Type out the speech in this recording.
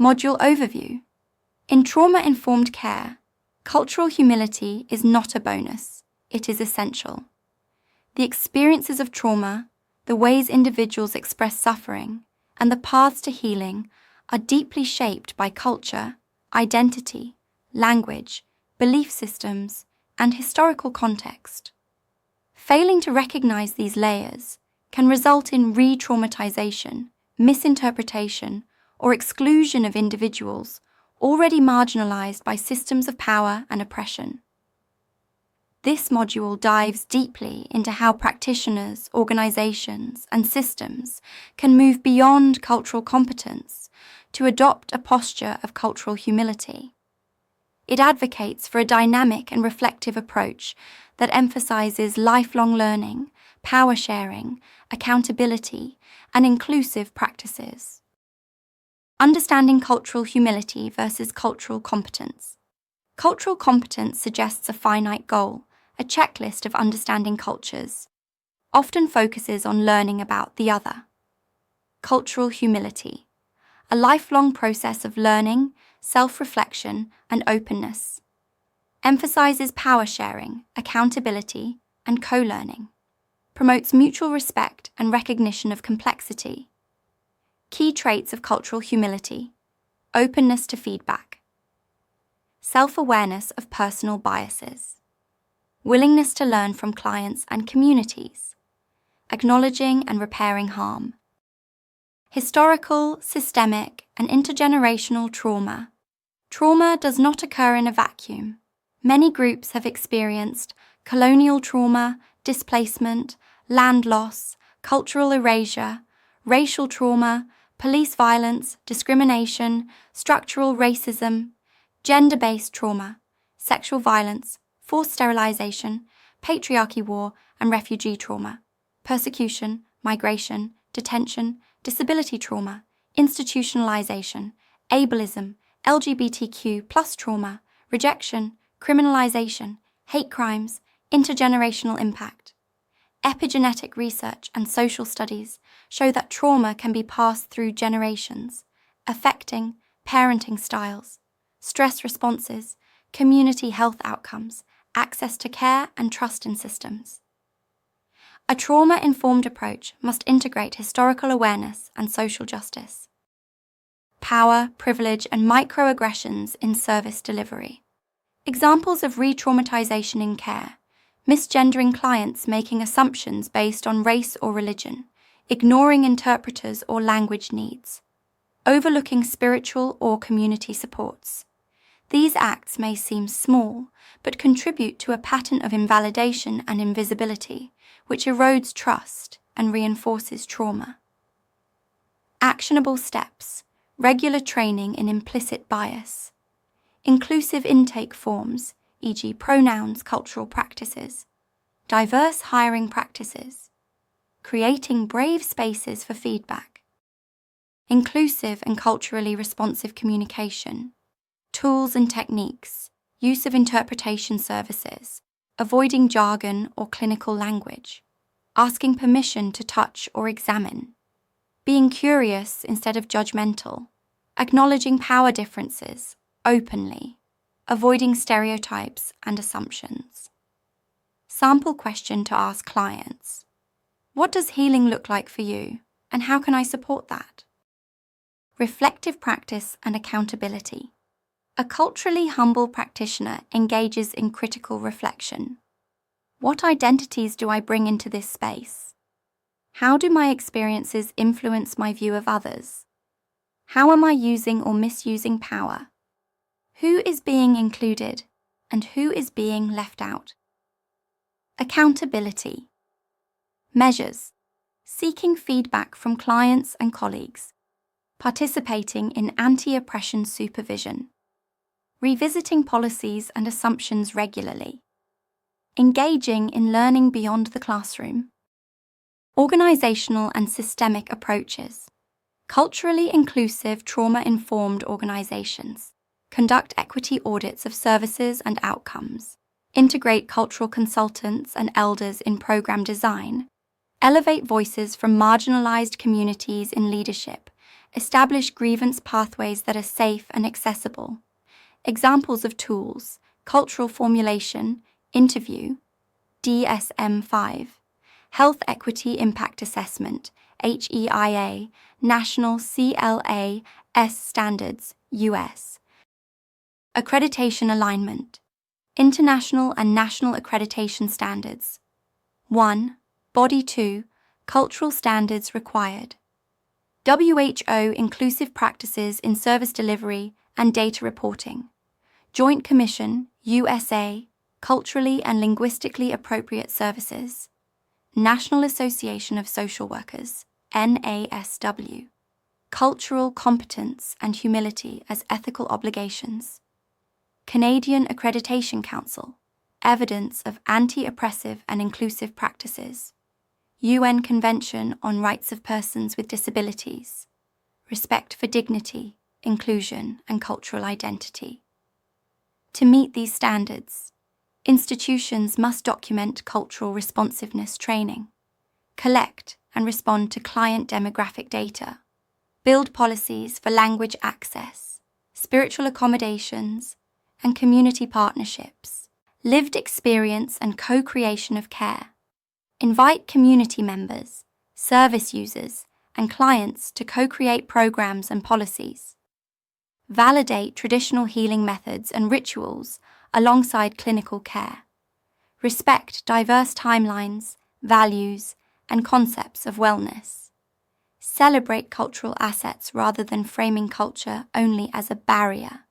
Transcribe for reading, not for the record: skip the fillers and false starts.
Module Overview. In trauma-informed care, cultural humility is not a bonus, it is essential. The experiences of trauma, the ways individuals express suffering, and the paths to healing are deeply shaped by culture, identity, language, belief systems, and historical context. Failing to recognize these layers can result in re-traumatization, misinterpretation, or exclusion of individuals already marginalized by systems of power and oppression. This module dives deeply into how practitioners, organizations, and systems can move beyond cultural competence to adopt a posture of cultural humility. It advocates for a dynamic and reflective approach that emphasizes lifelong learning, power sharing, accountability, and inclusive practices. Understanding cultural humility versus cultural competence. Cultural competence suggests a finite goal, a checklist of understanding cultures, often focuses on learning about the other. Cultural humility, a lifelong process of learning, self-reflection, and openness, emphasizes power sharing, accountability, and co-learning, promotes mutual respect and recognition of complexity. Key traits of cultural humility: openness to feedback, self-awareness of personal biases, willingness to learn from clients and communities, acknowledging and repairing harm. Historical, systemic, and intergenerational trauma. Trauma does not occur in a vacuum. Many groups have experienced colonial trauma, displacement, land loss, cultural erasure, racial trauma, police violence, discrimination, structural racism, gender-based trauma, sexual violence, forced sterilization, patriarchy war and refugee trauma, persecution, migration, detention, disability trauma, institutionalization, ableism, LGBTQ+ trauma, rejection, criminalization, hate crimes, intergenerational impact. Epigenetic research and social studies show that trauma can be passed through generations, affecting parenting styles, stress responses, community health outcomes, access to care, and trust in systems. A trauma-informed approach must integrate historical awareness and social justice. Power, privilege, and microaggressions in service delivery. Examples of re-traumatization in care: misgendering clients making assumptions based on race or religion, ignoring interpreters or language needs, overlooking spiritual or community supports. These acts may seem small, but contribute to a pattern of invalidation and invisibility, which erodes trust and reinforces trauma. Actionable steps: regular training in implicit bias, inclusive intake forms, e.g. pronouns, cultural practices, diverse hiring practices, creating brave spaces for feedback, inclusive and culturally responsive communication, tools and techniques, use of interpretation services, avoiding jargon or clinical language, asking permission to touch or examine, being curious instead of judgmental, acknowledging power differences openly, avoiding stereotypes and assumptions. Sample question to ask clients: what does healing look like for you, and how can I support that? Reflective practice and accountability. A culturally humble practitioner engages in critical reflection. What identities do I bring into this space? How do my experiences influence my view of others? How am I using or misusing power? Who is being included and who is being left out? Accountability. Measures: seeking feedback from clients and colleagues, participating in anti-oppression supervision, revisiting policies and assumptions regularly, engaging in learning beyond the classroom. Organizational and systemic approaches. Culturally inclusive, trauma-informed organizations conduct equity audits of services and outcomes, integrate cultural consultants and elders in program design, elevate voices from marginalized communities in leadership, Establish grievance pathways that are safe and accessible. Examples of tools: cultural formulation, interview, DSM-5, Health Equity Impact Assessment, HEIA, National CLAS Standards, US. Accreditation alignment. International and national accreditation standards. 1. Body 2. Cultural standards required. WHO Inclusive Practices in Service Delivery and Data Reporting. Joint Commission, USA, Culturally and Linguistically Appropriate Services. National Association of Social Workers, NASW. Cultural Competence and Humility as Ethical Obligations. Canadian Accreditation Council, Evidence of Anti-Oppressive and Inclusive Practices. UN Convention on Rights of Persons with Disabilities. Respect for dignity, inclusion, and cultural identity. To meet these standards, institutions must document cultural responsiveness training, collect and respond to client demographic data, build policies for language access, spiritual accommodations, and community partnerships, lived experience and co-creation of care. Invite community members, service users, and clients to co-create programs and policies. Validate traditional healing methods and rituals alongside clinical care. Respect diverse timelines, values, and concepts of wellness. Celebrate cultural assets rather than framing culture only as a barrier.